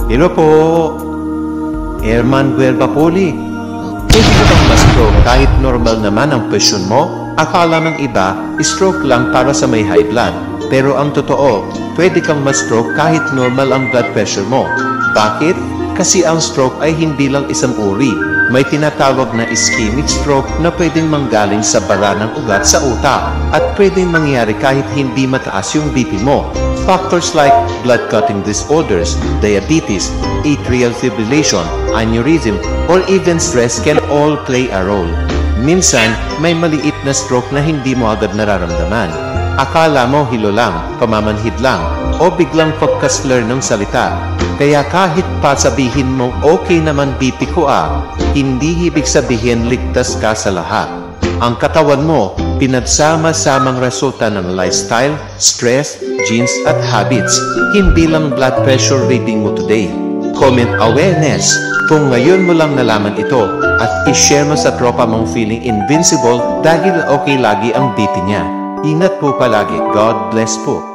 Hello po, Herman Guelbapoli. Pwede ko bang ma-stroke kahit normal naman ang presyon mo? Akala ng iba, stroke lang para sa may high blood. Pero ang totoo, pwede kang ma-stroke kahit normal ang blood pressure mo. Bakit? Kasi ang stroke ay hindi lang isang uri. May tinatawag na ischemic stroke na pwedeng manggaling sa bara ng ugat sa utak at pwedeng mangyari kahit hindi mataas yung BP mo. Factors like blood clotting disorders, diabetes, atrial fibrillation, aneurysm, or even stress can all play a role. Minsan, may maliit na stroke na hindi mo agad nararamdaman. Akala mo hilo lang, pamamanhid lang, o biglang pagka-slur ng salita. Kaya kahit pa sabihin mo okay naman BP ko hindi ibig sabihin ligtas ka sa lahat. Ang katawan mo, pinagsama-samang resulta ng lifestyle, stress, genes at habits, hindi lang blood pressure reading mo today. Comment awareness kung ngayon mo lang nalaman ito at i-share mo sa tropa mong feeling invincible dahil okay lagi ang BP niya. Ingat po palagi. God bless po.